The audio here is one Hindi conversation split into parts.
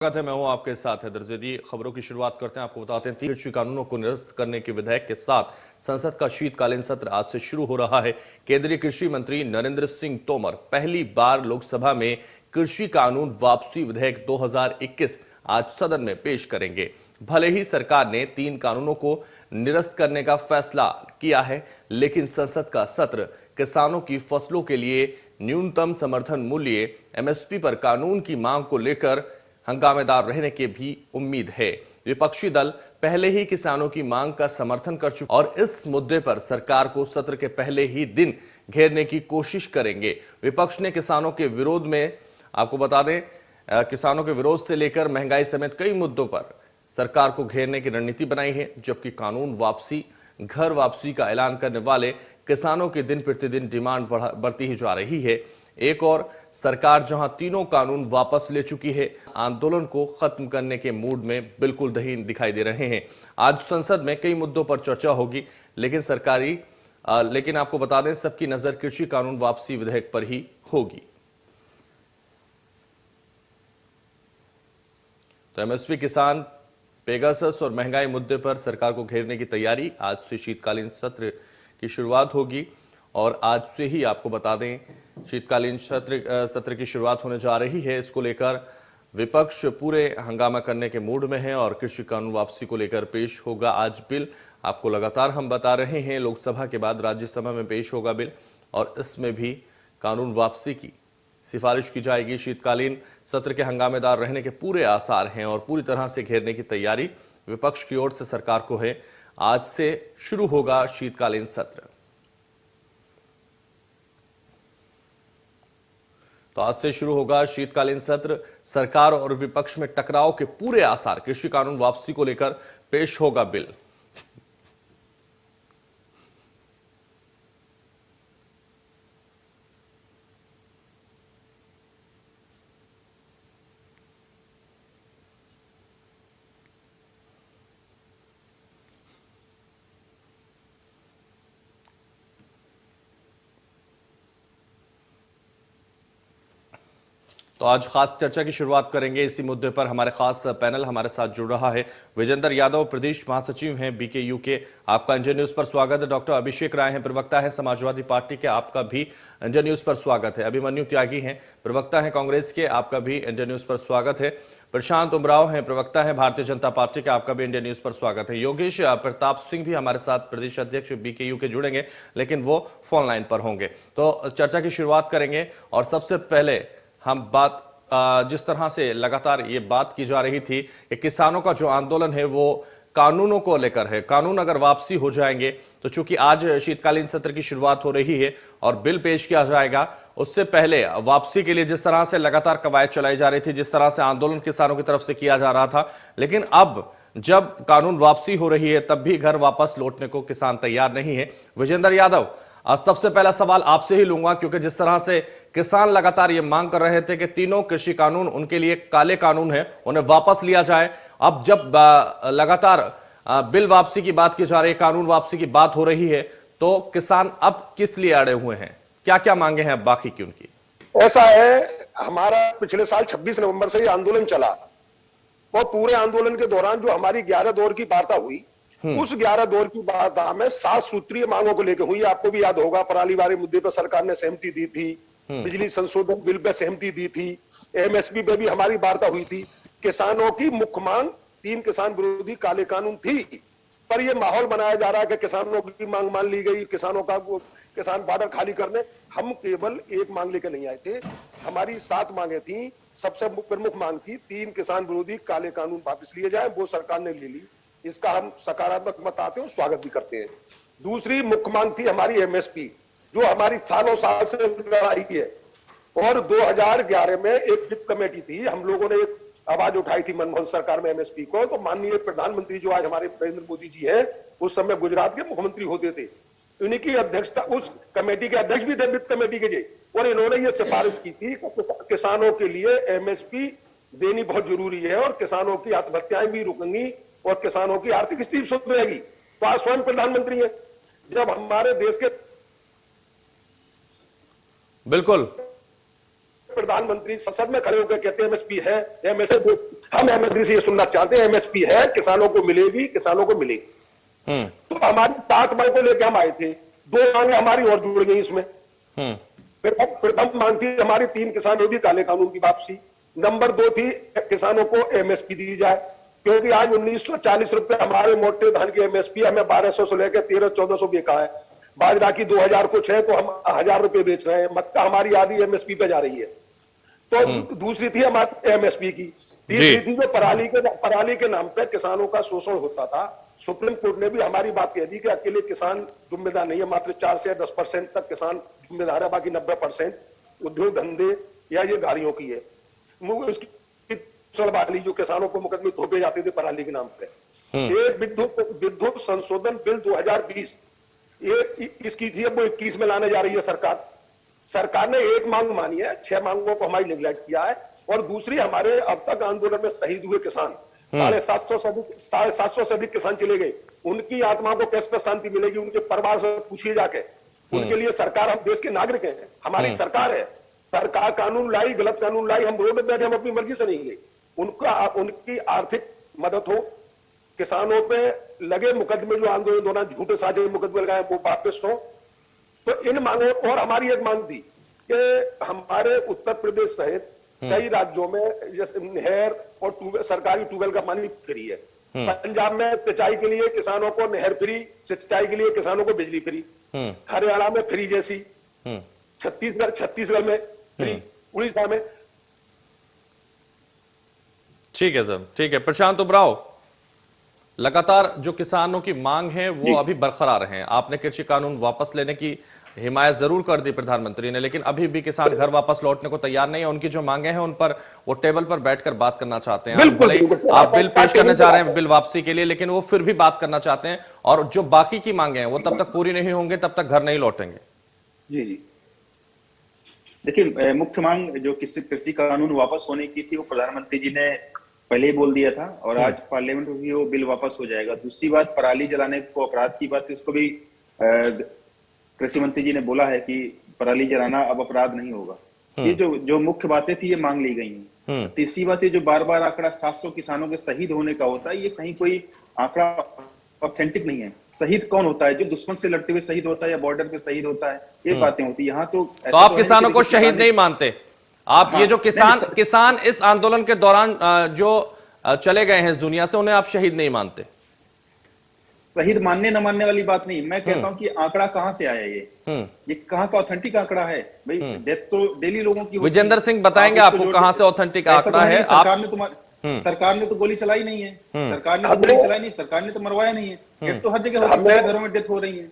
स्वागत है। मैं हूं आपके साथ हैदर जैदी। खबरों की शुरुआत करते हैं। आपको बताते हैं 3 कृषि कानूनों को निरस्त करने के विधेयक के साथ संसद का शीतकालीन सत्र आज से शुरू हो रहा है। केंद्रीय कृषि मंत्री नरेंद्र सिंह तोमर पहली बार लोकसभा में कृषि कानून वापसी विधेयक 2021 आज सदन में पेश करेंगे। भले ही सरकार ने 3 कानूनों को निरस्त करने का फैसला किया है, लेकिन संसद का सत्र किसानों की फसलों के लिए न्यूनतम समर्थन मूल्य एमएसपी पर कानून की मांग को लेकर हंगामेदार रहने की भी उम्मीद है। विपक्षी दल पहले ही किसानों की मांग का समर्थन कर चुके और इस मुद्दे पर सरकार को सत्र के पहले ही दिन घेरने की कोशिश करेंगे। विपक्ष ने किसानों के विरोध में, आपको बता दें, किसानों के विरोध से लेकर महंगाई समेत कई मुद्दों पर सरकार को घेरने की रणनीति बनाई है, जबकि कानून वापसी, घर वापसी का ऐलान करने वाले किसानों की दिन प्रतिदिन डिमांड बढ़ती ही जा रही है। एक और सरकार जहां तीनों कानून वापस ले चुकी है, आंदोलन को खत्म करने के मूड में बिल्कुल नहीं दिखाई दे रहे हैं। आज संसद में कई मुद्दों पर चर्चा होगी, लेकिन आपको बता दें, सबकी नजर कृषि कानून वापसी विधेयक पर ही होगी। तो एमएसपी, किसान, पेगासस और महंगाई मुद्दे पर सरकार को घेरने की तैयारी। आज से शीतकालीन सत्र की शुरुआत होगी और आज से ही आपको बता दें, शीतकालीन सत्र की शुरुआत होने जा रही है। इसको लेकर विपक्ष पूरे हंगामा करने के मूड में है और कृषि कानून वापसी को लेकर पेश होगा आज बिल। आपको लगातार हम बता रहे हैं, लोकसभा के बाद राज्यसभा में पेश होगा बिल और इसमें भी कानून वापसी की सिफारिश की जाएगी। शीतकालीन सत्र के हंगामेदार रहने के पूरे आसार हैं और पूरी तरह से घेरने की तैयारी विपक्ष की ओर से सरकार को है। आज से शुरू होगा शीतकालीन सत्र। तो आज से शुरू होगा शीतकालीन सत्र। सरकार और विपक्ष में टकराव के पूरे आसार। कृषि कानून वापसी को लेकर पेश होगा बिल। तो आज खास चर्चा की शुरुआत करेंगे। इसी मुद्दे पर हमारे खास पैनल हमारे साथ जुड़ रहा है। विजेंद्र यादव प्रदेश महासचिव हैं बीकेयू के, आपका इंडिया न्यूज पर स्वागत है। डॉक्टर अभिषेक राय हैं, प्रवक्ता है समाजवादी पार्टी के, आपका भी इंडिया न्यूज पर स्वागत है। अभिमन्यु त्यागी हैं, प्रवक्ता है कांग्रेस के, आपका भी इंडिया न्यूज पर स्वागत है। प्रशांत उमराव हैं, प्रवक्ता है भारतीय जनता पार्टी के, आपका भी इंडिया न्यूज पर स्वागत है। योगेश प्रताप सिंह भी हमारे साथ प्रदेश अध्यक्ष बीकेयू के जुड़ेंगे, लेकिन वो फोन लाइन पर होंगे। तो चर्चा की शुरुआत करेंगे और सबसे पहले हम जिस तरह से लगातार ये बात की जा रही थी कि किसानों का जो आंदोलन है वो कानूनों को लेकर है। कानून अगर वापसी हो जाएंगे तो चूंकि आज शीतकालीन सत्र की शुरुआत हो रही है और बिल पेश किया जाएगा, उससे पहले वापसी के लिए जिस तरह से लगातार कवायद चलाई जा रही थी, जिस तरह से आंदोलन किसानों की तरफ से किया जा रहा था, लेकिन अब जब कानून वापसी हो रही है तब भी घर वापस लौटने को किसान तैयार नहीं है। विजेंद्र यादव, सबसे पहला सवाल आपसे ही लूंगा, क्योंकि जिस तरह से किसान लगातार ये मांग कर रहे थे कि तीनों कृषि कानून उनके लिए काले कानून है, उन्हें वापस लिया जाए। अब जब लगातार बिल वापसी की बात की जा रही है, कानून वापसी की बात हो रही है, तो किसान अब किस लिए अड़े हुए हैं? क्या क्या मांगे हैं बाकी की उनकी? ऐसा है, हमारा पिछले साल 26 नवंबर से ये आंदोलन चला और पूरे आंदोलन के दौरान जो हमारी 11 दौर की वार्ता हुई, उस 11 दौर की वार्ता में 7 सूत्रीय मांगों को लेकर हुई। आपको भी याद होगा, पराली वाले मुद्दे पर सरकार ने सहमति दी थी, बिजली संशोधन बिल पे सहमति दी थी, एमएसपी पे भी हमारी वार्ता हुई थी। किसानों की मुख्य मांग 3 किसान विरोधी काले कानून थी, पर यह माहौल बनाया जा रहा है कि किसानों की मांग मान ली गई, किसान बॉर्डर खाली करने। हम केवल एक मांग लेकर नहीं आए थे, हमारी 7 मांगे थी। सबसे प्रमुख मांग थी 3 किसान विरोधी काले कानून वापस लिए जाए, वो सरकार ने ले ली। इसका हम सकारात्मक बताते हैं, स्वागत भी करते हैं। दूसरी मुख्य मांग थी हमारी एमएसपी, जो हमारी सालों साल से लड़ाई है। और 2011 में एक वित्त कमेटी थी, हम लोगों ने एक आवाज उठाई थी मनमोहन सरकार में एमएसपी को। तो माननीय प्रधानमंत्री जो आज हमारे नरेंद्र मोदी जी हैं, उस समय गुजरात के मुख्यमंत्री होते थे, उनकी अध्यक्षता, उस कमेटी के अध्यक्ष भी थे वित्त कमेटी के जी, और इन्होंने ये सिफारिश की थी कि किसानों के लिए एमएसपी देनी बहुत जरूरी है और किसानों की आत्महत्याएं भी रुकेंगी और किसानों की आर्थिक स्थिति सुधरेगी। तो आज स्वयं प्रधानमंत्री है, जब हमारे देश के बिल्कुल प्रधानमंत्री संसद में खड़े होकर कहते हैं एमएसपी है, एमएसपी, हम एमएसपी से ये सुनना चाहते हैं एमएसपी है, किसानों को मिलेगी, किसानों को मिलेगी। तो हमारी 7 मांग को लेकर हम आए थे, 2 मांगे हमारी और जुड़ गई इसमें। प्रथम मांग थी हमारी 3 किसान विरोधी काले कानून की वापसी। नंबर 2 थी किसानों को एमएसपी दी जाए, क्योंकि आज 1940 रुपए हमारे मोटे धान की एमएसपी हमें 1200 से लेकर 1300-1400 बिका है। बाजरा की 2000 कुछ है तो हम 1000 रुपए बेच रहे हैं। मक्का हमारी आधी एमएसपी पे जा रही है। तो दूसरी थी हमारी एमएसपी की। तीसरी थी जो पराली के नाम पे किसानों का शोषण होता था। सुप्रीम कोर्ट ने भी हमारी बात कह दी कि अकेले किसान जिम्मेदार नहीं है, मात्र 4 से 10% तक किसान जिम्मेदार है, बाकी 90% उद्योग धंधे या ये गाड़ियों की है। उसकी वाली जो किसानों को मुकदमे थोपे जाते थे पराली के नाम पे। एक विद्युत संशोधन बिल 2020 ये इसकी थी, अब वो 21 में लाने जा रही है सरकार। सरकार ने एक मांग मानी है, 6 मांगों को हमारी निगलेक्ट किया है। और दूसरी, हमारे अब तक आंदोलन में शहीद हुए किसान 750 से अधिक किसान चले गए, उनकी आत्मा को कैसे शांति मिलेगी? उनके परिवार से पूछिए जाके। उनके लिए सरकार, हम देश के नागरिक हैं, हमारी सरकार है, सरकार कानून लाई, गलत कानून लाई, हम रोड में बैठे, हम अपनी मर्जी से नहीं गए। उनकी आर्थिक मदद हो, किसानों पे लगे मुकदमे जो आंदोलन दौरान झूठे साझे मुकदमे लगाए वो वापस हो। तो इन मांगों, और हमारी एक मांग थी कि हमारे उत्तर प्रदेश सहित कई राज्यों में जैसे नहर और सरकारी ट्यूबवेल का पानी फ्री है। पंजाब में सिंचाई के लिए किसानों को नहर फ्री, सिंचाई के लिए किसानों को बिजली फ्री, हरियाणा में फ्री जैसी, छत्तीसगढ़ में फ्री, उड़ीसा में। ठीक है सर, ठीक है। प्रशांत उबराव, लगातार जो किसानों की मांग है वो अभी बरकरार हैं। आपने कृषि कानून वापस लेने की हिमायत जरूर कर दी प्रधानमंत्री ने, लेकिन अभी भी किसान घर वापस लौटने को तैयार नहीं है। उनकी जो मांगे हैं उन पर वो टेबल पर बैठकर बात करना चाहते हैं। आप बिल पेश करने जा रहे हैं बिल वापसी के लिए, लेकिन वो फिर भी बात करना चाहते हैं, और जो बाकी की मांगे हैं वो तब तक पूरी नहीं होंगे तब तक घर नहीं लौटेंगे। जी जी, देखिए, मुख्य मांग जो कृषि कानून वापस होने की थी वो प्रधानमंत्री जी ने पहले ही बोल दिया था, और आज पार्लियामेंट में भी वो बिल वापस हो जाएगा। दूसरी बात, पराली जलाने को अपराध की बात, उसको भी कृषि मंत्री जी ने बोला है कि पराली जलाना अब अपराध नहीं होगा। ये जो मुख्य बातें थी ये मांग ली गई हैं। तीसरी बात, ये जो बार बार आंकड़ा 700 किसानों के शहीद होने का होता है, ये कहीं कोई आंकड़ा ऑथेंटिक नहीं है। शहीद कौन होता है? जो दुश्मन से लड़ते हुए शहीद होता है या बॉर्डर पे शहीद होता है, ये बातें होती है। यहाँ तो आप किसानों को शहीद नहीं मानते? आप ये जो किसान इस आंदोलन के दौरान जो चले गए हैं इस दुनिया से, उन्हें आप शहीद नहीं मानते? शहीद मानने न मानने वाली बात नहीं, मैं कहता हूं कि आंकड़ा कहां से आया? ये कहाँ का ऑथेंटिक आंकड़ा है भाई? डेथ तो डेली लोगों की। विजेंद्र सिंह बताएंगे आपको कहां से ऑथेंटिक आंकड़ा है। सरकार ने तो गोली चलाई नहीं है, सरकार ने तो गोली चलाई नहीं, सरकार ने तो मरवाया नहीं है। डेथ तो हर जगह हो रही है, घरों में डेथ हो रही है।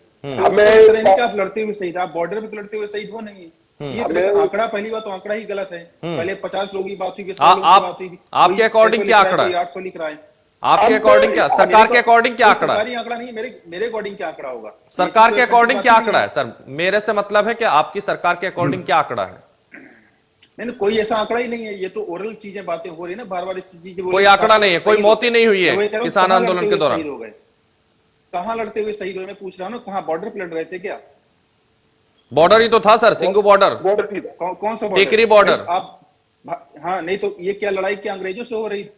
आप लड़ते हुए शहीद, आप बॉर्डर पे लड़ते हुए शहीद हो नहीं है। ये आंकड़ा, पहली बात तो आंकड़ा ही गलत है। पहले 50 लोगों की बात हुई, 100 लोगों की बात हुई। आपके अकॉर्डिंग क्या आंकड़ा है? 800 लिख रहा है। आपके अकॉर्डिंग क्या, सरकार के अकॉर्डिंग क्या आंकड़ा है? सरकारी आंकड़ा नहीं, मेरे अकॉर्डिंग क्या आंकड़ा होगा? सरकार के अकॉर्डिंग क्या आंकड़ा है सर? मेरे से मतलब है कि आपकी सरकार के अकॉर्डिंग क्या आंकड़ा है? नहीं, कोई ऐसा आंकड़ा ही नहीं है। ये तो ओरल चीजें बातें हो रही है ना, बार बार इस चीजें। कोई आंकड़ा नहीं है, कोई मौत ही नहीं हुई है किसान आंदोलन के दौरान? कहाँ लड़ते हुए शहीद हुए? मैं पूछ रहा हूँ ना, कहाँ बॉर्डर पे लड़ रहे थे क्या? बॉर्डर ही तो था सर, सिंगू बॉर्डर। कौन सा टेकरी बॉर्डर? आप, हाँ, नहीं तो ये क्या लड़ाई क्या अंग्रेजों से हो रही थी?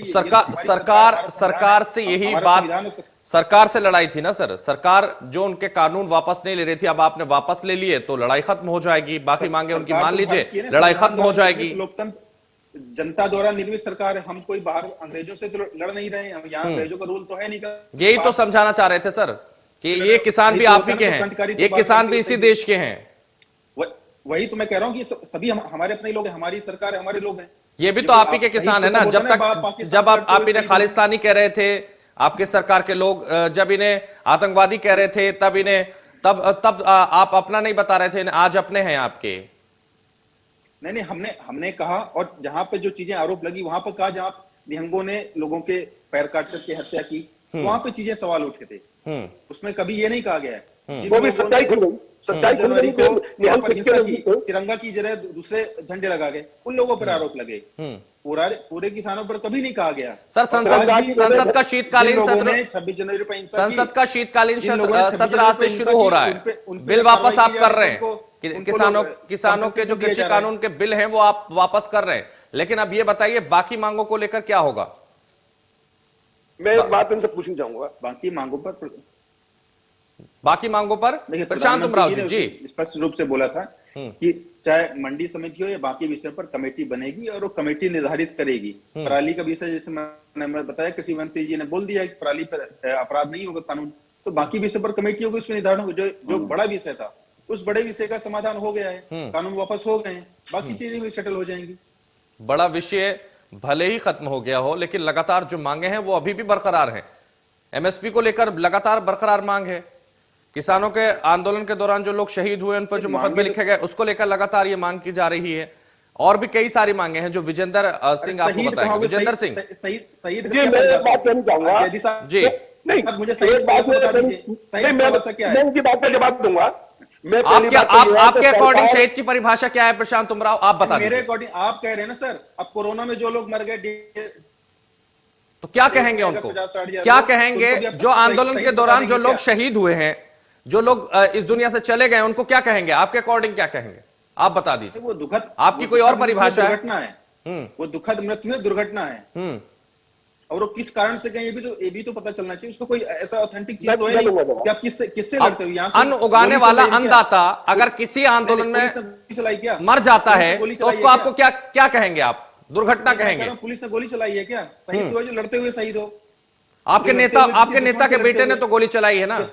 सरकार से यही बात, सरकार से लड़ाई थी ना सर। सरकार जो उनके कानून वापस नहीं ले रही थी, अब आपने वापस ले लिए तो लड़ाई खत्म हो जाएगी। बाकी मांगे उनकी मान लीजिए, लड़ाई खत्म हो जाएगी। लोकतंत्र जनता द्वारा निर्मित सरकार है, हम कोई बाहर अंग्रेजों से तो लड़ नहीं रहे हैं। यहाँ अंग्रेजों का रूल तो है नहीं का। यही तो समझाना चाह रहे थे सर कि ये किसान भी आप ही के हैं, ये किसान भी इसी देश के हैं। वही तो मैं कह रहा हूँ कि सभी हमारे अपने लोग हैं, हमारी सरकार है, हमारे लोग हैं। ये भी तो आप ही के किसान है ना। जब आप इन्हें खालिस्तानी कह रहे थे, आपके सरकार के लोग जब इन्हें आतंकवादी कह रहे थे, तब आप अपना नहीं बता रहे थे, आज अपने हैं आपके। नहीं, हमने कहा, और जहां पे जो चीजें आरोप लगी वहां पर कहा, जहां निहंगों ने लोगों के पैर काट करके हत्या की, वहां पे चीजें सवाल उठे थे। उसमें कभी ये नहीं कहा गया है वो भी सच्चाई खुल गई, सच्चाई खुल गई। निहंग किसके नहीं थे? तिरंगा की जगह दूसरे झंडे लगा गए, उन लोगों पर आरोप लगे। पूरे किसानों पर कभी नहीं कहा गया। सर, संसद का शीतकालीन सत्र 26 जनवरी पर संसद का शीतकालीन सत्र आज से शुरू हो रहा है। बिल वापस आप कर रहे हैं, किसानों के जो कृषि कानून के बिल हैं वो आप वापस कर रहे हैं, लेकिन अब ये बताइए बाकी मांगों को लेकर क्या होगा? मैं एक बात इनसे पूछना चाहूंगा, बाकी मांगों पर देखिए, प्रशांत उमराव जी स्पष्ट रूप से बोला था कि चाहे मंडी समिति हो या बाकी विषय पर कमेटी बनेगी और वो कमेटी निर्धारित करेगी। पराली का विषय जैसे मैंने बताया, कृषि मंत्री जी ने बोल दिया कि पराली पर अपराध नहीं होगा कानून, तो बाकी विषय पर कमेटी होगी, उसमें निर्धारण होगा। जो बड़ा विषय था उस बड़े विषय का समाधान हो गया है, कानून वापस हो गए हैं, बाकी चीजें भी सेटल हो जाएंगी। बड़ा विषय भले ही खत्म हो गया हो, लेकिन लगातार जो मांगे हैं वो अभी भी बरकरार हैं। एमएसपी को लेकर लगातार बरकरार मांग है। किसानों के आंदोलन के दौरान जो लोग शहीद हुए उन पर जो मुकदमे लिखे गए उसको लेकर लगातार ये मांग की जा रही है। और भी कई सारी मांगे हैं जो विजेंद्र सिंह आपको बताएंगे। विजेंद्र सिंह शहीद जी, मैं एक बात कहना चाहूंगा जी। नहीं, मुझे एक बात मैं उनकी बात का जवाब दूंगा। मैं आपके अकॉर्डिंग शहीद की परिभाषा क्या है प्रशांत उमराव, आप बता मेरे अकॉर्डिंग आप कह रहे हैं ना सर, अब कोरोना में जो लोग मर गए तो क्या कहेंगे उनको? क्या कहेंगे जो आंदोलन के दौरान जो लोग शहीद हुए हैं, जो लोग इस दुनिया से चले गए, उनको क्या कहेंगे? आपके अकॉर्डिंग क्या कहेंगे, आप बता दीजिए। वो दुखद, आपकी कोई और परिभाषा है? दुर्घटना है, वो दुखद मृत्यु है, दुर्घटना है। और वो किस कारण से गए ये भी तो पता चलना चाहिए। उसको कोई ऐसा ऑथेंटिक चीज तो है नहीं कि आप किससे लड़ते हो। यहाँ अन्न उगाने वाला अन्नदाता अगर किसी आंदोलन में मर जाता है तो उसको आपको क्या क्या कहेंगे? आप दुर्घटना कहेंगे? पुलिस ने गोली चलाई है क्या? शहीद हुए जो लड़ते हुए शहीद हो। आपके नेता के बेटे ने तो गोली चलाई है ना?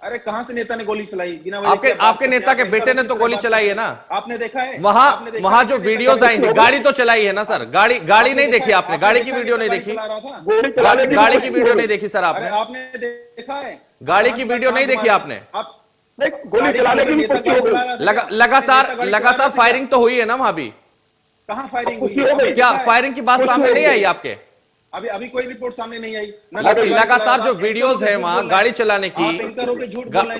अरे कहां से नेता ने गोली चलाई? बिना आपके नेता के बेटे ने तो गोली चलाई है ना? आपने देखा है? वहां जो वीडियोस आई थी, गाड़ी तो चलाई है ना सर? गाड़ी नहीं देखी आपने? गाड़ी की वीडियो नहीं देखी? गाड़ी की वीडियो नहीं देखी सर आपने? आपने देखा है? गाड़ी की वीडियो नहीं देखी आपने? गोली चलाने की लगातार फायरिंग तो हुई है ना वहां भी? कहां फायरिंग हुई? क्या फायरिंग की बात सामने नहीं आई आपके? अभी कोई रिपोर्ट सामने नहीं आई। लगातार जो वीडियोस है वहां गाड़ी चलाने की,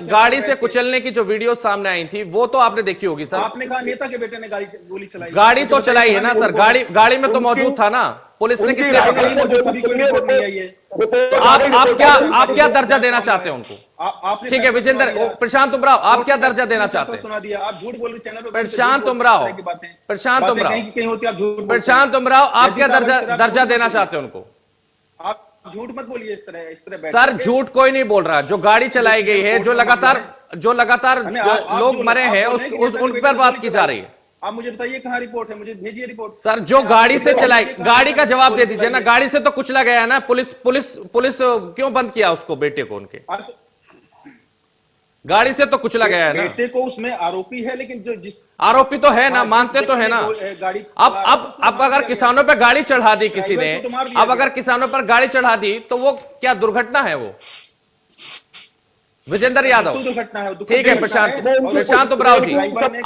गाड़ी से कुचलने की जो वीडियो सामने आई थी वो तो आपने देखी होगी सर। आपने कहा नेता के बेटे ने गोली चलाई। गाड़ी तो चलाई है ना सर? गाड़ी में तो मौजूद था ना? पुलिस ने किसने आप क्या दर्जा देना चाहते हैं उनको? ठीक है विजेंद्र, प्रशांत उमराव आप क्या दर्जा देना चाहते हैं? सुना दिया, आप झूठ बोल रहे चैनल पे। प्रशांत उमराव आप क्या दर्जा देना चाहते हैं उनको? आप झूठ मत बोलिए इस तरह सर झूठ कोई नहीं बोल रहा। जो गाड़ी चलाई गई है, जो लगातार लोग मरे हैं उन पर बात की जा रही है। आप मुझे बताइए कहाँ रिपोर्ट है, मुझे भेजिए रिपोर्ट। सर जो गाड़ी से चलाई, गाड़ी का जवाब दे दीजिए ना। गाड़ी से तो कुचला गया है ना? पुलिस क्यों बंद किया उसको, बेटे को उनके? गाड़ी से तो कुचला गया है ना? बेटे को उसमें आरोपी है, लेकिन जो जिस आरोपी तो है ना, मानते तो है ना। अब अगर किसानों पर गाड़ी चढ़ा दी किसी ने, अब अगर किसानों पर गाड़ी चढ़ा दी तो वो क्या दुर्घटना है वो? विजेंद्र यादव ठीक है। प्रशांत उमराव जी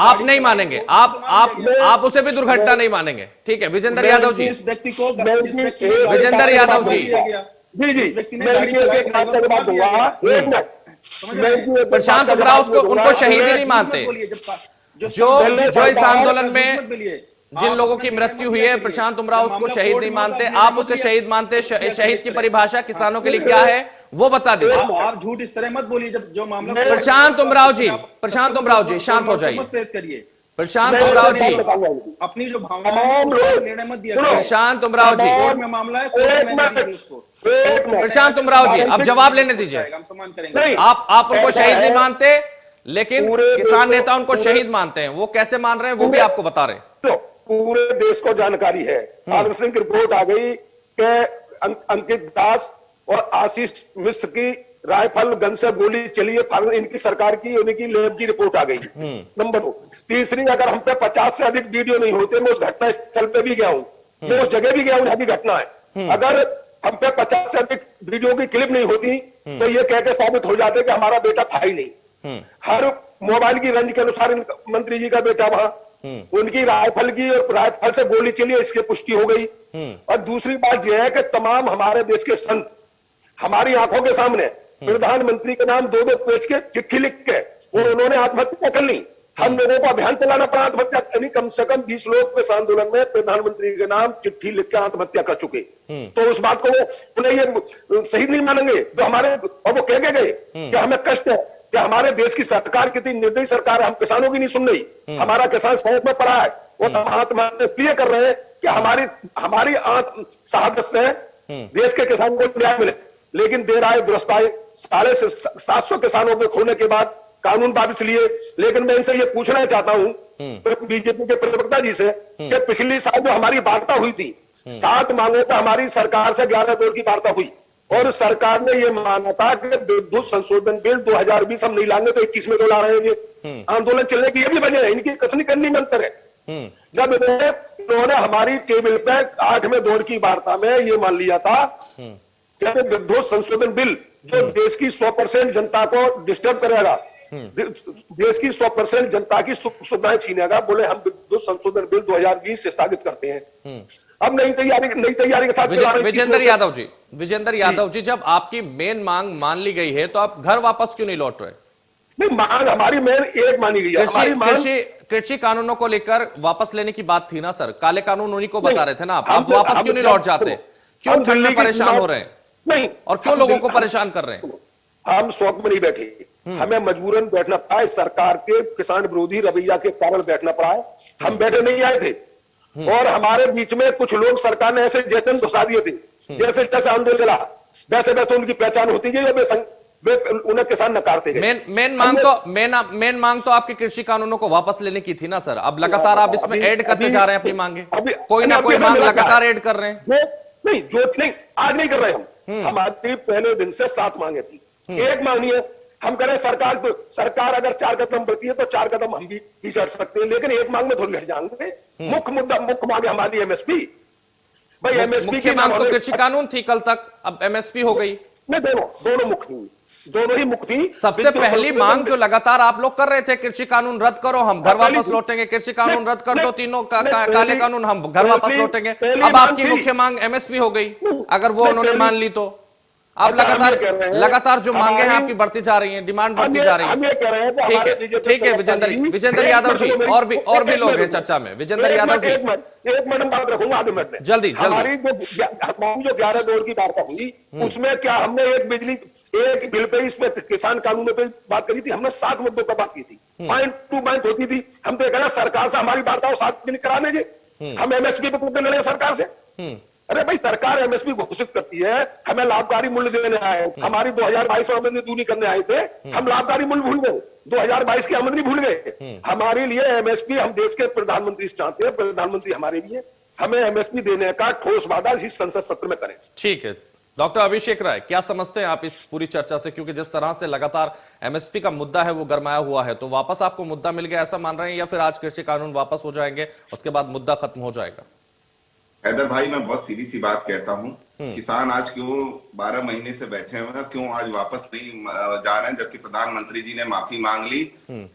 आप नहीं मानेंगे, आप उसे भी दुर्घटना नहीं मानेंगे। ठीक है विजेंद्र यादव जी, विजेंद्र यादव जी प्रशांत उमराव उनको शहीद ही नहीं मानते। जो इस आंदोलन में जिन लोगों की मृत्यु हुई है, प्रशांत उमराव उसको शहीद नहीं मानते, आप उसे शहीद मानते। शहीद की परिभाषा किसानों के लिए क्या है वो बता दीजिए। आप झूठ इस तरह मत बोलिए। जब जो मामला प्रशांत उमराव जी शांत हो जाइए। प्रशांत उमराव जी अपनी जो भावना निर्णय मत दिया। प्रशांत उमराव जी में मामला है, प्रशांत उमराव जी अब जवाब लेने दीजिए। आप उनको शहीद नहीं मानते, लेकिन किसान नेता उनको शहीद मानते हैं। वो कैसे मान रहे हैं वो भी आपको बता रहे हैं। तो पूरे देश को जानकारी है। आनंद सिंह की रिपोर्ट आ गई कि अंकित दास और आशीष मिश्र की राइफल गन से गोली चली है। इनकी सरकार की, उनकी लैब की रिपोर्ट आ गई। नंबर 2। तीसरी, अगर हम पे 50 से अधिक वीडियो नहीं होते, मैं उस घटना स्थल पे भी गया हूं, मैं उस जगह भी गया हूं जहां की घटना है। अगर हम पे 50 से अधिक वीडियो की क्लिप नहीं होती तो ये कहकर साबित हो जाते कि हमारा बेटा था ही नहीं। हर मोबाइल की रेंज के अनुसार मंत्री जी का बेटा वहां, उनकी राइफल की और राइफल से गोली चली है, इसकी पुष्टि हो गई। और दूसरी बात यह है कि तमाम हमारे देश के संत हमारी आंखों के सामने प्रधानमंत्री के नाम 2-2 पेज के चिट्ठी लिख के और उन्होंने आत्महत्या कर ली। हम लोगों को अभियान चलाना पड़ा आत्महत्या करनी, कम से कम 20 लोग इस आंदोलन में प्रधानमंत्री के नाम चिट्ठी लिख के आत्महत्या कर चुके। तो उस बात को उन्हें ये सही नहीं मानेंगे जो हमारे, और वो कह के गए कि हमें कष्ट है कि हमारे देश की सरकार कितनी निर्दयी सरकार है, हम किसानों की नहीं सुन रही, हमारा किसान सड़क में पड़ा है, वो आत्महत्या इसलिए कर रहे हैं कि हमारी शहादत से देश के किसानों को न्याय मिले। लेकिन देर आए दुरुस्त आए, 750 किसानों के खोने के बाद कानून वापस लिए। लेकिन मैं इनसे ये पूछना चाहता हूं बीजेपी के प्रवक्ता जी से कि पिछली साल जो हमारी वार्ता हुई थी 7 मांगों पर हमारी सरकार से 11 दौर की वार्ता हुई और सरकार ने ये माना था कि विद्युत संशोधन बिल 2020 हम नहीं लाएंगे तो 21 में तो ला रहे हैं। ये आंदोलन चलने की ये भी वजह है, इनकी कथनी करनी में अंतर है। जब इन्होंने हमारी टेबल पे 8वें दौर की वार्ता में ये मान लिया था कि विद्युत संशोधन बिल जो देश की 100% जनता को डिस्टर्ब करेगा, देश की 100% जनता की सुख सुविधाएं छीनेगा, बोले हम विद्युत संशोधन बिल 2020 से स्थगित करते हैं। अब नई तैयारी के साथ विजेंद्र यादव जी, जब आपकी मेन मांग मान ली गई है तो आप घर वापस क्यों नहीं लौट रहे? नहीं, मांग हमारी मेन एक मानी गई है। कृषि कानूनों को लेकर वापस लेने की बात थी ना सर, काले कानून उन्हीं को बता रहे थे ना आप वापस क्यों नहीं लौट जाते? क्यों ठंड में परेशान हो रहे हैं? नहीं, और क्यों लोगों को परेशान कर रहे हैं? हम शौक में नहीं बैठे, हमें मजबूरन बैठना पड़ा है, सरकार के किसान विरोधी रवैया के कारण बैठना पड़ा है। हम बैठे नहीं आए थे और हमारे बीच में कुछ लोग सरकार ने ऐसे जैतन घुसा दिए थे, जैसे आंदोलन चला वैसे वैसे उनकी पहचान होती गई, वे उन्हें किसान नकारते गए। मेन मांग तो आपके कृषि कानूनों को वापस लेने की थी ना सर। अब लगातार आप इसमें ऐड करते जा रहे हैं अपनी मांगे, कोई ना कोई मांग लगातार ऐड कर रहे हैं। नहीं, आज नहीं कर रहे हम, हमारी पहले दिन से 7 मांगे थी, एक मांगनी है हम करें सरकार अगर 4 कदम बढ़ती है तो 4 कदम हम भी चढ़ सकते हैं, लेकिन एक मांग में थोड़ी घट जाएंगे। मुख्य मांग हमारी एमएसपी। भाई एमएसपी की मांग तो कृषि कानून थी कल तक, अब एमएसपी हो गई। नहीं, दोनों मुख्य हुई, दोनों ही मुख्य थी। सबसे पहली मांग जो लगातार आप लोग कर रहे थे, कृषि कानून रद्द करो हम घर वापस लौटेंगे, कृषि कानून रद्द कर दो, तीनों काले कानून हम घर वापस लौटेंगे। अब आपकी मुख्य मांग एमएसपी हो गई, अगर वो उन्होंने मान ली तो। आप लगातार जो मांगे हैं आपकी बढ़ती जा रही हैं, डिमांड बढ़ती जा रही है। ठीक है विजेंद्र यादव जी, और भी लोग हैं चर्चा में। विजेंद्र यादव जी, एक मिनट बात रखूंगा, आधे मिनट में। जल्दी हमारी जो 11 दौर की वार्ता हुई उसमें क्या हमने एक बिल पे इसमें किसान कानूनों पे बात करी थी, हमने 7 मुद्दों पर बात की थी, पॉइंट टू पॉइंट होती थी। हम तो कहना सरकार से हमारी वार्ता 7 दिन करा दीजिए, हम एमएसपी पे कूदने लगे सरकार से। अरे भाई, सरकार एमएसपी घोषित करती है, हमें लाभकारी मूल्य देने आए, हमारी 2022 में आमदनी दूनी करने आए थे, हम लाभकारी मूल्य भूल गए, 2022 की आमदनी भूल गए। हमारे लिए एमएसपी, हम देश के प्रधानमंत्री चाहते हैं, प्रधानमंत्री हमारे लिए, हमें एमएसपी देने का ठोस वादा इस संसद सत्र में करें। ठीक है डॉक्टर अभिषेक राय, क्या समझते हैं आप इस पूरी चर्चा से? क्योंकि जिस तरह से लगातार एमएसपी का मुद्दा है वो गरमाया हुआ है, तो वापस आपको मुद्दा मिल गया ऐसा मान रहे हैं, या फिर आज कृषि कानून वापस हो जाएंगे उसके बाद मुद्दा खत्म हो जाएगा? हैदर भाई, मैं बहुत सीधी सी बात कहता हूँ, किसान आज क्यों 12 महीने से बैठे हुए हैं, क्यों आज वापस नहीं जा रहे हैं, जबकि प्रधानमंत्री जी ने माफी मांग ली,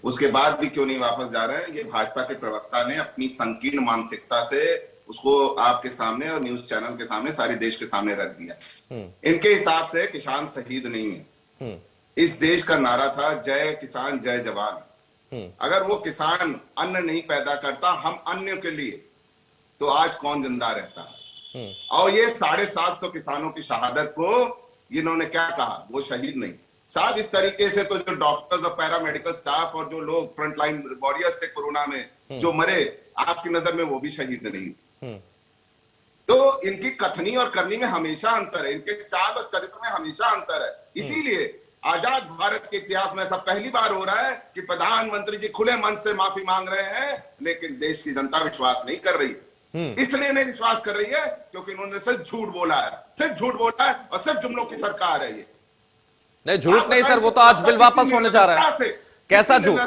उसके बाद भी क्यों नहीं वापस जा रहे हैं? ये भाजपा के प्रवक्ता ने अपनी संकीर्ण मानसिकता से उसको आपके सामने और न्यूज चैनल के सामने, सारे देश के सामने रख दिया। इनके हिसाब से किसान शहीद नहीं है। इस देश का नारा था जय किसान जय जवान। अगर वो किसान अन्न नहीं पैदा करता, हम अन्य के लिए, तो आज कौन जिंदा रहता है? और ये 750 किसानों की शहादत को इन्होंने क्या कहा, वो शहीद नहीं साहब। इस तरीके से तो जो डॉक्टर्स और पैरामेडिकल स्टाफ और जो लोग फ्रंटलाइन वॉरियर्स थे कोरोना में जो मरे, आपकी नजर में वो भी शहीद नहीं। तो इनकी कथनी और करनी में हमेशा अंतर है, इनके चाल और चरित्र में हमेशा अंतर है। इसीलिए आजाद भारत के इतिहास में ऐसा पहली बार हो रहा है कि प्रधानमंत्री जी खुले मन से माफी मांग रहे हैं, लेकिन देश की जनता विश्वास नहीं कर रही। इसलिए नहीं विश्वास कर रही है क्योंकि इन्होंने सिर्फ झूठ बोला है, सिर्फ झूठ बोला है और सिर्फ जुमलों की सरकार है ये। नहीं, झूठ नहीं सर, वो तो आज बिल वापस होने जा रहा है। कैसा झूठ?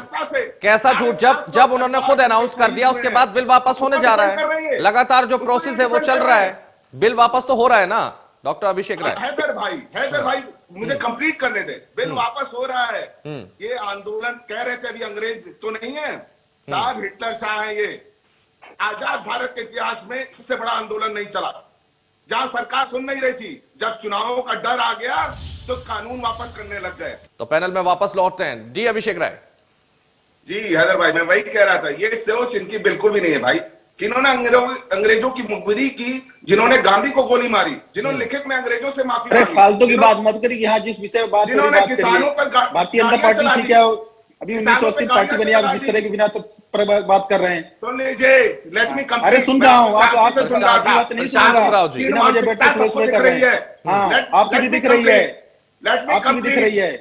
कैसा झूठ? जब उन्होंने खुद अनाउंस कर दिया उसके बाद बिल वापस होने जा रहा है। लगातार जो प्रोसेस है वो चल रहा है, बिल वापस तो हो रहा है ना डॉक्टर अभिषेक राय? हैदर भाई मुझे कंप्लीट करने दे। बिल वापस हो रहा है। ये आंदोलन कह रहे थे अभी अंग्रेज तो नहीं है साहब, हिटलर शाह है ये। आजाद भारत के इतिहास में इससे बड़ा आंदोलन नहीं चला, जहां सरकार सुन नहीं रही थी। जब चुनावों का डर आ गया तो कानून वापस करने लग गए। तो पैनल में वापस लौटते हैं। डी अभिषेक राय। जी हैदर भाई, मैं वही कह रहा था, ये सोच इनकी बिल्कुल भी नहीं है भाई। किन्होंने अंग्रेजों की मुखबिरी की, जिन्होंने गांधी को गोली मारी, जिन्होंने लिखित में अंग्रेजों से माफी अरे मांगी, फालतू की बात मत करिए। यहाँ जिस विषय में बात करिए, जिन्होंने बात करिए। किसानों पर भारतीय जनता पार्टी थी क्या? अभी 1980 पार्टी बनी, आप जिस तरह की बिना पर बात कर रहे हैं। सुन लीजिए, लेट मी कंप्लीट। अरे सुन रहा हूँ, आप सुन रहा था। बात नहीं प्रशांत सुन राव जी। बिना मुझे बैठे सुबह कर रही है। हाँ, आपकी भी दिख रही है, लेट मी आपकी भी दिख रही है।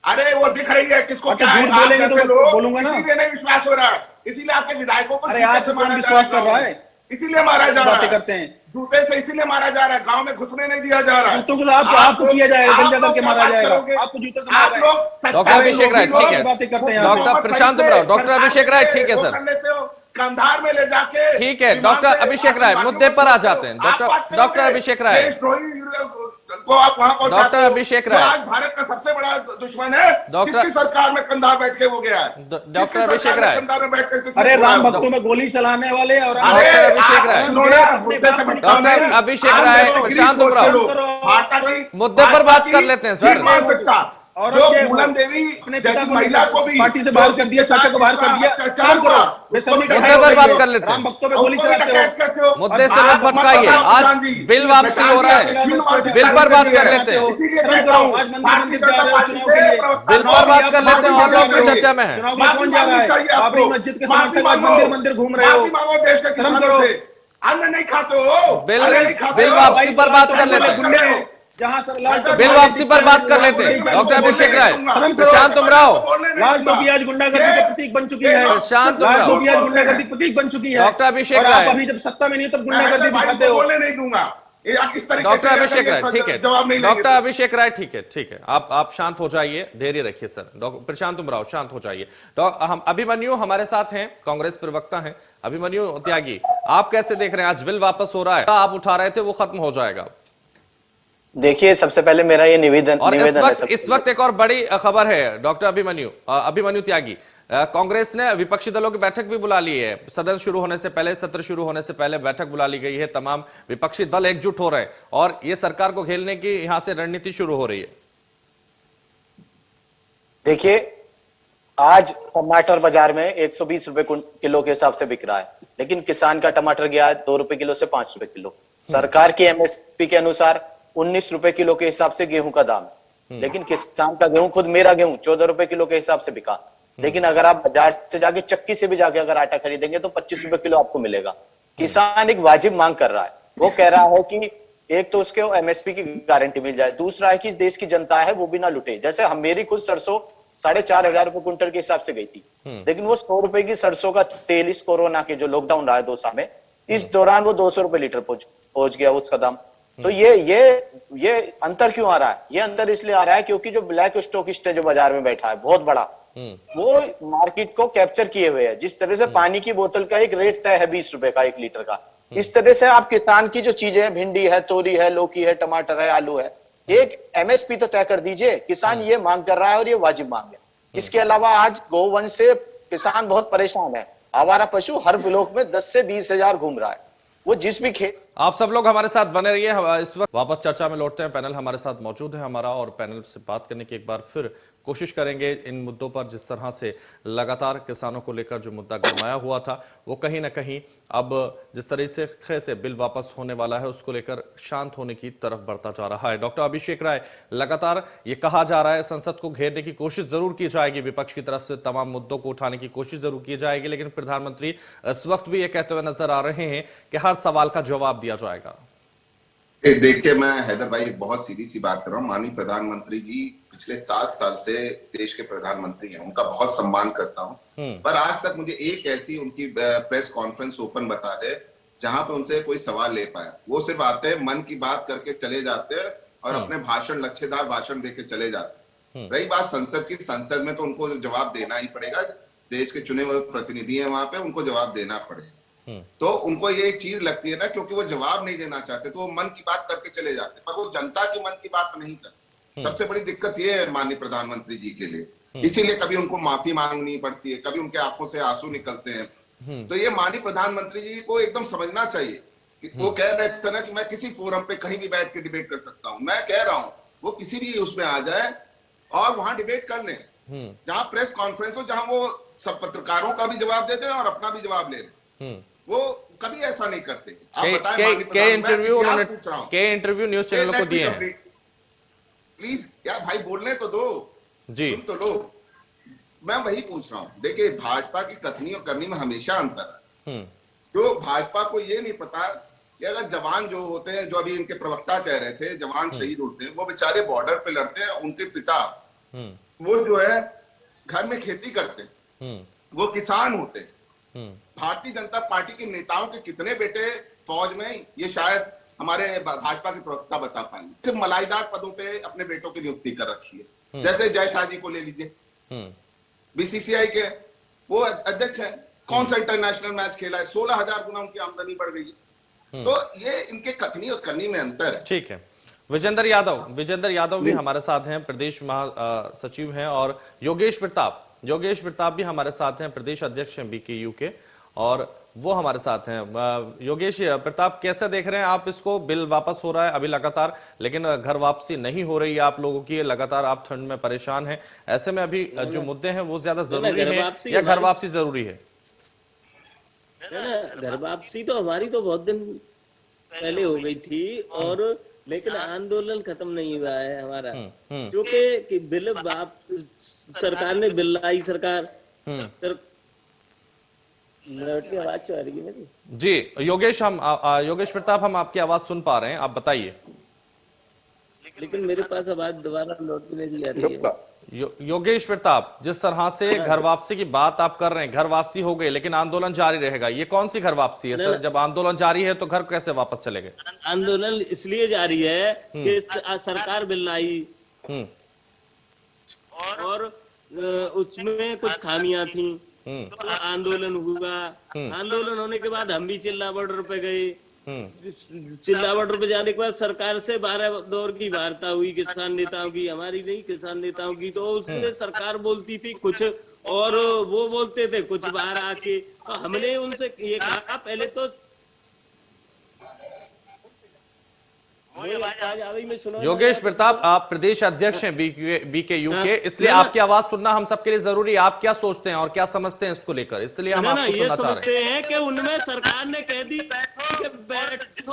अरे वो दिख रही है किसको? अच्छा, क्या है? झूठ आप बोलेंगे तो जैसे लोग, बोलूंगा ना। इसीलिए नहीं विश्वास हो रहा है, इसीलिए आपके विधायकों को अरे जूते आज से तो कौन मारा जा विश्वास कर रहा है? इसीलिए मारा जा रहा बातें है, करते हैं। जूते से इसीलिए मारा जा रहा है, गांव में घुसने नहीं दिया जा रहा है। जूतों को आपको किया जाएगा, गंजा करके मारा जाएगा। आपको जूतों से आप लोग डॉक्टर अभिषेक राय, ठीक है। बातें करते हैं। डॉक्टर प्रशांत राव, डॉक्टर अभिषेक राय, ठीक है सर। कंधार में ले जाके, ठीक है, डॉक्टर अभिषेक राय, मुद्दे पर आ जाते हैं। डॉक्टर अभिषेक राय को आप वहां पहुंचाते डॉक्टर हो। अभिषेक जो राय, आज भारत का सबसे बड़ा दुश्मन है, डॉक्टर- किसकी सरकार में कंधार बैठ के वो गया है? डॉक्टर किसकी अभिषेक सरकार में राय। कंधार में बैठ कर किसने अरे बोला राम है? भक्तों में गोली चलाने वाले और डॉक्टर अभिषेक राय। डॉक्टर अभिषेक राय, प्रशांत उमराव, मुद्दे पर बात कर लेते हैं सर। मार सकता और जो ये पूनम देवी अपने जैसी पिता को महिला को भी पार्टी से बाहर कर दिया, चाचा को बाहर कर दिया। शर्म करो, बेशर्मी मुद्दे दिखाई पर हो बात रही है। कर लेते हैं। राम भक्तों पे गोली चलाते हो। मुद्दे से मत भटकाइए। आज बिल वापसी हो रहा है, बिल पर बात कर लेते हैं। इसीलिए कहता हूँ, आज भारतीय मंदिर जा जनता रहे हो पार्टी चुनाव के लिए। बिल पर बात कर लेते हैं और लोग भी चर्चा में हैं। चुनाव में कौन जा रहा है? बाबरी मस्जिद के समर्थक आज मंदिर मंदिर घूम रहे हो। माफी मांगो देश के शर्म किसानों करो। से। अन्न नहीं खाते हो, बिल- अन्न नहीं खाते बिल हो। वापसी पर बात कर लेते हैं। गुंडे जहाँ सर लाल टोपी बिल वापसी पर बात कर लेते हैं। डॉक्टर अभिषेक राय, प्रशांत उमराव, लाल टोपी आज गुंडागर्दी का प्रतीक बन चुकी है। प्रशांत लाल उमराव, टोपी आज गुंडागर्दी का प्रतीक बन चुकी है। डॉक्टर अभिषेक और आप राय। अभी जब सत्ता में नहीं हो तब मैं गुंडागर्दी भाई दिखाते को हो। बोलने नहीं दूंगा। ये आप इस तरीके डॉक्टर से अभिषेक राय, अगर ठीक है। जवाब नहीं डॉक्टर लेंगे तो। अभिषेक राय, ठीक है, ठीक है। आप शांत हो जाइए, धैर्य रखिए सर। डॉक्टर प्रशांत उमराव, शांत हो जाइए। हम अभिमन्यु हमारे साथ हैं, कांग्रेस प्रवक्ता हैं। अभिमन्यु त्यागी, आप कैसे देख रहे हैं? आज बिल वापस हो रहा है, आप उठा रहे थे वो खत्म हो जाएगा। देखिए, सबसे पहले मेरा ये निवेदन और है इस वक्त एक और बड़ी खबर है डॉक्टर अभिमन्यु त्यागी, कांग्रेस ने विपक्षी दलों की बैठक भी बुला ली है। सदन शुरू होने से पहले, सत्र शुरू होने से पहले बैठक बुला ली गई है। तमाम विपक्षी दल एकजुट हो रहे हैं और ये सरकार को घेरने की यहां से रणनीति शुरू हो रही है। देखिए, आज टमाटर बाजार में 120 रुपए किलो के हिसाब से बिक रहा है, लेकिन किसान का टमाटर गया है 2 रुपए किलो से 5 रुपए किलो। सरकार की एमएसपी के अनुसार 19 रुपए किलो के हिसाब से गेहूं का दाम है, लेकिन किसान का गेहूं, खुद मेरा गेहूं 14 रुपए किलो के हिसाब से बिका। लेकिन अगर आप बाजार से जाके, चक्की से भी जाके अगर आटा खरीदेंगे तो 25 रुपए किलो आपको मिलेगा। किसान एक वाजिब मांग कर रहा है। वो कह रहा है कि एक तो उसके एमएसपी की गारंटी मिल जाए, दूसरा है कि इस देश की जनता है वो भी ना लुटे। जैसे हम, मेरी खुद सरसों 4,500 रुपए कुंटल के हिसाब से गई थी, लेकिन वो 100 रुपए की सरसों का तेल इस कोरोना के जो लॉकडाउन रहा है 2 साल में, इस दौरान वो 200 रुपए लीटर पहुंच गया उसका दाम। तो ये अंतर क्यों आ रहा है? ये अंतर इसलिए आ रहा है क्योंकि जो ब्लैक स्टॉकिस्ट है जो बाजार में बैठा है बहुत बड़ा, वो मार्केट को कैप्चर किए हुए है। जिस तरह से पानी की बोतल का एक रेट तय है 20 रुपए का 1 लीटर का, इस तरह से आप किसान की जो चीजें हैं, भिंडी है, तोरी है, लौकी है, टमाटर है, आलू है, एक एमएसपी तो तय कर दीजिए। किसान ये मांग कर रहा है और ये वाजिब मांग है। इसके अलावा आज गोवंश से किसान बहुत परेशान है। आवारा पशु हर ब्लॉक में 10 से 20 हजार घूम रहा है। वो जिस भी खेत, आप सब लोग हमारे साथ बने रहिए। इस वक्त वापस चर्चा में लौटते हैं। पैनल हमारे साथ मौजूद है हमारा, और पैनल से बात करने की एक बार फिर कोशिश करेंगे इन मुद्दों पर। जिस तरह से लगातार किसानों को लेकर जो मुद्दा गरमाया हुआ था, वो कहीं ना कहीं अब जिस तरीके से बिल वापस होने वाला है उसको लेकर शांत होने की तरफ बढ़ता जा रहा है। डॉक्टर अभिषेक राय, लगातार ये कहा जा रहा है संसद को घेरने की कोशिश जरूर की जाएगी, विपक्ष की तरफ से तमाम मुद्दों को उठाने की कोशिश जरूर की जाएगी, लेकिन प्रधानमंत्री इस वक्त भी ये कहते हुए नजर आ रहे हैं कि हर सवाल का जवाब दिया जाएगा। देखिए, मैं हैदर भाई एक बहुत सीधी सी बात कर रहा हूँ। माननीय प्रधानमंत्री जी पिछले 7 साल से देश के प्रधानमंत्री हैं, उनका बहुत सम्मान करता हूँ, पर आज तक मुझे एक ऐसी उनकी प्रेस कॉन्फ्रेंस ओपन बता दे जहां पे उनसे कोई सवाल ले पाया। वो सिर्फ आते हैं, मन की बात करके चले जाते हैं और अपने भाषण, लच्छेदार भाषण देके चले जाते हैं। रही बात संसद की, संसद में तो उनको जवाब देना ही पड़ेगा। देश के चुने हुए प्रतिनिधि हैं वहां पे, उनको जवाब देना पड़ेगा। तो उनको ये एक चीज लगती है ना, क्योंकि वो जवाब नहीं देना चाहते तो वो मन की बात करके चले जाते, पर वो जनता की मन की बात नहीं करते। सबसे बड़ी दिक्कत ये है माननीय प्रधानमंत्री जी के लिए। इसीलिए कभी उनको माफी मांगनी पड़ती है, कभी उनके आंखों से आंसू निकलते हैं। तो ये माननीय प्रधानमंत्री जी को एकदम समझना चाहिए कि वो कह रहे थे ना कि मैं किसी फोरम पे कहीं भी बैठ के डिबेट कर सकता हूँ। मैं कह रहा हूँ वो किसी भी उसमें आ जाए और वहां डिबेट कर लें, जहां प्रेस कॉन्फ्रेंस हो, जहां वो सब पत्रकारों का भी जवाब देते हैं और अपना भी जवाब ले लें। वो कभी ऐसा नहीं करते। आप बताएं, माननीय प्रधान, इंटरव्यू मैं उन्होंने इतिहास पूछ रहा हूं। इंटरव्यू न्यूज चैनलों को दिए हैं। प्लीज यार भाई, बोलने तो दो, जी सुन तो लो। मैं वही पूछ रहा हूं। देखिए, भाजपा की कथनी और करनी में हमेशा अंतर है। जो भाजपा को ये नहीं पता कि अगर जवान जो होते हैं, जो अभी इनके प्रवक्ता कह रहे थे, जवान शहीद होते हैं, वो बेचारे बॉर्डर पे लड़ते हैं, उनके पिता वो जो है घर में खेती करते हैं, वो किसान होते हैं। भारतीय जनता पार्टी के नेताओं के कितने बेटे फौज में, ये शायद हमारे भाजपा के प्रवक्ता बता पाएंगे। सिर्फ मलाईदार पदों पे अपने बेटों की नियुक्ति कर रखी है। जैसे जय शाह जी को ले लीजिए, बीसीसीआई के वो अध्यक्ष हैं, कौन सा इंटरनेशनल मैच खेला है, 16,000 गुना उनकी आमदनी बढ़ गई। तो ये इनके कथनी और करनी में अंतर है। ठीक है। विजेंद्र यादव भी हमारे साथ हैं, प्रदेश महासचिव हैं, और योगेश प्रताप भी हमारे साथ हैं, प्रदेश अध्यक्ष हैं बीकेयू के, और वो हमारे साथ हैं। योगेश प्रताप, कैसे देख रहे हैं आप इसको? बिल वापस हो रहा है अभी लगातार, लेकिन घर वापसी नहीं हो रही है आप लोगों की, लगातार आप ठंड में परेशान हैं। ऐसे में अभी जो मुद्दे हैं वो ज्यादा जरूरी है या घर वापसी जरूरी है? घर वापसी तो हमारी तो बहुत दिन पहले हो गई थी, और लेकिन आंदोलन खत्म नहीं हुआ है हमारा, क्योंकि बिल सरकार ने बिल लाई, सरकार की आवाज आ रही है मेरी। जी योगेश प्रताप, हम आपकी आवाज सुन पा रहे हैं, आप बताइए। लेकिन मेरे पास आवाज दोबारा लौट के नहीं आ रही है। योगेश प्रताप, जिस तरह से घर वापसी की बात आप कर रहे हैं, घर वापसी हो गई लेकिन आंदोलन जारी रहेगा, ये कौन सी घर वापसी है सर? जब आंदोलन जारी है तो घर कैसे वापस चले गए? आंदोलन इसलिए जारी है कि सरकार बिल लाई और उसमें कुछ खामियां थी, तो आंदोलन हुआ। आंदोलन होने के बाद हम भी चिल्ला बॉर्डर पे गए। चिल्ला बॉर्डर पे जाने के बाद सरकार से 12 दौर की वार्ता हुई, किसान नेताओं की, हमारी नहीं, किसान नेताओं की। तो उसमें सरकार बोलती थी कुछ और वो बोलते थे कुछ बाहर आके। तो हमने उनसे ये कहा पहले तो योगेश प्रताप, आप प्रदेश अध्यक्ष हैं बीकेयू के, इसलिए आपकी आवाज सुनना हम सबके लिए जरूरी है। आप क्या सोचते हैं और क्या समझते हैं इसको लेकर, इसलिए हम आपको सुनना चाह रहे हैं कि उनमें सरकार ने कह दी कि बैठो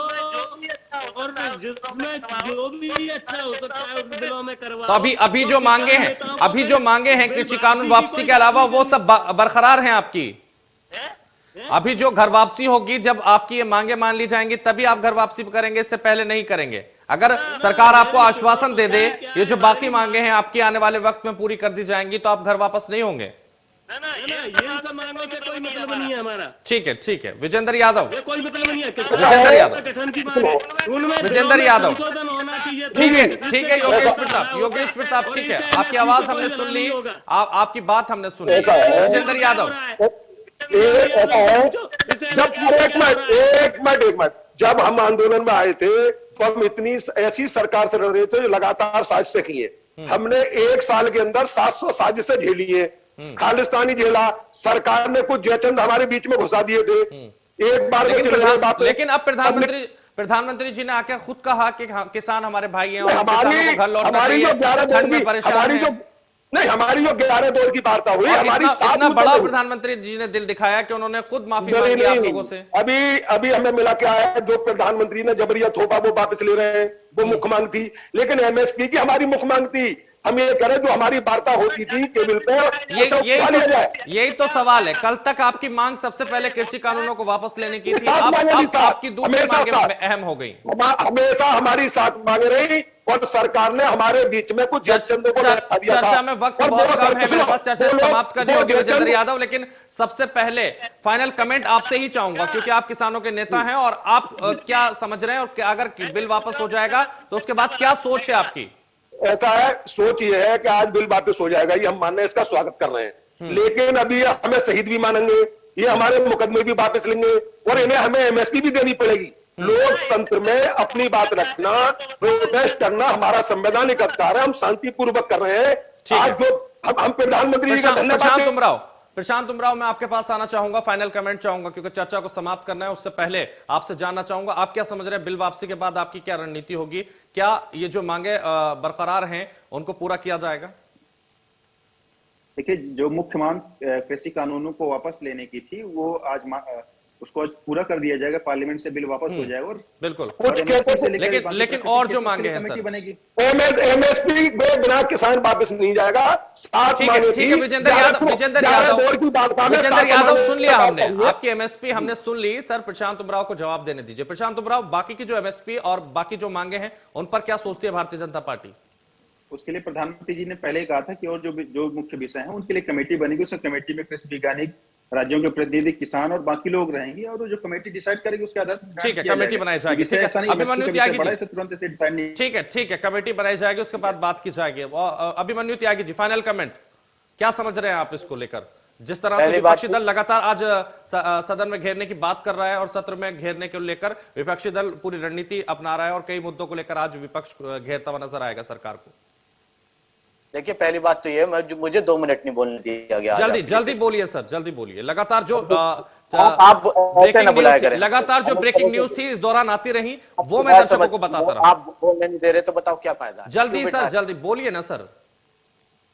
और जिसमें जो भी अच्छा हो सकता है उस बिलों में करवाओ। तो अभी जो मांगे हैं कृषि कानून वापसी के अलावा वो सब बरकरार हैं आपकी? अभी जो घर वापसी होगी, जब आपकी ये मांगे मान ली जाएंगी तभी आप घर वापसी करेंगे, इससे पहले नहीं करेंगे? अगर सरकार आपको आश्वासन दे दे ये जो बाकी मांगे हैं आपकी आने वाले वक्त में पूरी कर दी जाएंगी, तो आप घर वापस नहीं होंगे? ये सब मांगों से कोई मतलब नहीं है हमारा। ठीक है। विजेंद्र यादव, कोई मतलब नहीं है। विजेंद्र यादव, गठन की मांग है, विजेंद्र यादव, होना चाहिए। ठीक है। योगेश प्रताप, ठीक है, आपकी आवाज हमने सुन ली, आपकी बात हमने सुन ली। विजेंद्र यादव, ऐसा है, एक मिनट, जब हम आंदोलन में आए थे तो हम इतनी ऐसी सरकार से लड़ रहे थे जो लगातार साजिशें की है। हमने 1 साल के अंदर 700 साजिशें झेली है। खालिस्तानी झेला, सरकार ने कुछ जयचंद हमारे बीच में घुसा दिए थे। एक बार लेकिन अब प्रधानमंत्री जी ने आकर खुद कहा कि किसान हमारे भाई हैं और किसानों को घर लौटना चाहिए, ठंड में परेशान हैं। नहीं, हमारी जो 11 दौर की वार्ता हुई, हमारी इतना बड़ा प्रधानमंत्री जी ने दिल दिखाया कि उन्होंने खुद माफी मांगी आप लोगों से। अभी हमें मिला क्या है, जो प्रधानमंत्री ने जबरिया थोपा वो वापस ले रहे हैं, वो मुख्य मांग थी। लेकिन एमएसपी की हमारी मुख्य मांग थी। हम ये करें, जो हमारी वार्ता होती थी केबल पे, यही तो सवाल है। कल तक आपकी मांग सबसे पहले कृषि कानूनों को वापस लेने की थी, आपकी दूसरी मांगे अहम हो गई। हमेशा हमारी साथ मांगे रही और सरकार ने हमारे बीच में कुछ जयचंद को बैठा दिया था। चर्चा में वक्त बहुत कम है, मेरे पास चर्चा समाप्त करनी होगी विजेंद्र यादव, लेकिन सबसे पहले फाइनल कमेंट आपसे ही चाहूंगा, क्योंकि आप किसानों के नेता हैं और आप क्या समझ रहे हैं, और अगर बिल वापस हो जाएगा तो उसके बाद क्या सोच है आपकी? ऐसा है, सोच ये है कि आज बिल वापस हो जाएगा, ये हम मानने इसका स्वागत कर रहे हैं। लेकिन अभी हमें शहीद भी मानेंगे, ये हमारे मुकदमे भी वापस लेंगे और इन्हें हमें एमएसपी भी देनी पड़ेगी। लोकतंत्र में अपनी बात रखना, प्रोटेस्ट करना हमारा संवैधानिक अधिकार है। हम शांतिपूर्वक कर रहे हैं। आज जो हम प्रधानमंत्री जी का धन्यवाद, प्रशांत उमराव, मैं आपके पास आना चाहूंगा, फाइनल कमेंट चाहूंगा क्योंकि चर्चा को समाप्त करना है। उससे पहले आपसे जानना चाहूंगा, आप क्या समझ रहे हैं, बिल वापसी के बाद आपकी क्या रणनीति होगी? क्या ये जो मांगे बरकरार हैं उनको पूरा किया जाएगा? देखिए, जो मुख्य मांग कृषि कानूनों को वापस लेने की थी, वो उसको आज पूरा कर दिया जाएगा, पार्लियामेंट से बिल वापस हो जाएगा। और बिल्कुल, कुछ लेकिन और जो मांगे हैं सर, बनेगी। एमएसपी बिना किसान वापस नहीं जाएगा। ठीक है विजेंद्र यादव सुन लिया हमने, आपकी एमएसपी हमने सुन ली। सर प्रशांत उमराव को जवाब देने दीजिए। प्रशांत उमराव, बाकी की जो एमएसपी और बाकी जो मांगे हैं उन पर क्या सोचती है भारतीय जनता पार्टी? उसके लिए प्रधानमंत्री जी ने पहले ही कहा था कि और जो मुख्य विषय हैं उनके लिए कमेटी बनेगी। उस कमेटी में कृषि वैज्ञानिक, राज्यों के प्रतिनिधि, किसान और बाकी लोग रहेंगे, और जो कमेटी डिसाइड करेगी उसके आधार पर ठीक है कमेटी बनाई जाएगी। अभिमन्यु त्यागी जी, ठीक है कमेटी बनाई जाएगी, उसके बाद बात की जाएगी। अभिमन्यु त्यागी जी, फाइनल कमेंट, क्या समझ रहे हैं आप इसको लेकर? जिस तरह से विपक्षी दल लगातार आज सदन में घेरने की बात कर रहा है और सत्र में घेरने को लेकर विपक्षी दल पूरी रणनीति अपना रहा है और कई मुद्दों को लेकर आज विपक्ष घेरता हुआ नजर आएगा सरकार को। देखिए, पहली बात तो ये, मुझे 2 मिनट नहीं बोलने दिया गया। जल्दी बोलिए सर, जल्दी बोलिए। लगातार जो आप लगातार जो ब्रेकिंग न्यूज थी इस दौरान आती रही, वो मैं दर्शकों को बताता रहा। आप बोलने नहीं दे रहे तो बताओ क्या फायदा? जल्दी सर, जल्दी बोलिए ना सर।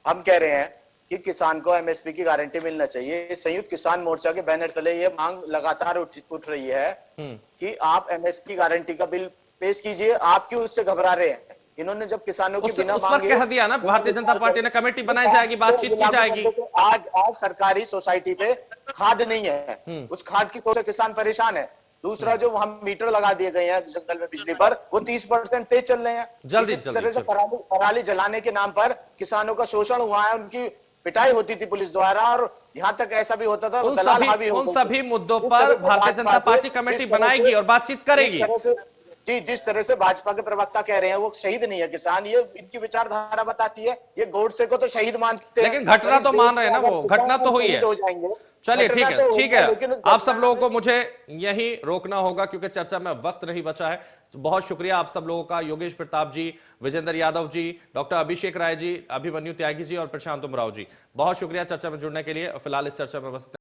हम कह रहे हैं कि किसान को एमएसपी की गारंटी मिलना चाहिए। संयुक्त किसान मोर्चा के बैनर तले ये मांग लगातार उठ रही है कि आप एमएसपी गारंटी का बिल पेश कीजिए। आप क्यों उससे घबरा रहे हैं? इन्होंने जब किसानों की बिना मांगे कह दिया ना, भारतीय जनता पार्टी ने कमेटी बनाई जाएगी, बातचीत की जाएगी। आज सरकारी सोसाइटी पे खाद नहीं है, उस खाद की वजह से किसान परेशान है। दूसरा, जो हम मीटर लगा दिए गए हैं जंगल में बिजली पर, वो 30% तेज चल रहे हैं। जल्दी तरह से पराली जलाने के नाम पर किसानों का शोषण हुआ है, उनकी पिटाई होती थी पुलिस द्वारा, और यहाँ तक ऐसा भी होता था उन सभी मुद्दों पर भारतीय जनता पार्टी कमेटी बनाएगी और बातचीत करेगी। जी, जिस तरह से भाजपा के प्रवक्ता कह रहे हैं, वो शहीद नहीं है किसान, ये इनकी विचारधारा बताती है। ये गोडसे को तो शहीद मानते हैं, लेकिन घटना तो मान रहे हैं ना, वो घटना तो हुई है। चलिए ठीक है, आप सब लोगों को मुझे यही रोकना होगा क्योंकि चर्चा में वक्त नहीं बचा है। बहुत शुक्रिया आप सब लोगों का, योगेश प्रताप जी, विजेंद्र यादव जी, डॉक्टर अभिषेक राय जी, अभिमन्यु त्यागी जी और प्रशांत उमराव जी, बहुत शुक्रिया चर्चा में जुड़ने के लिए। फिलहाल इस चर्चा में बस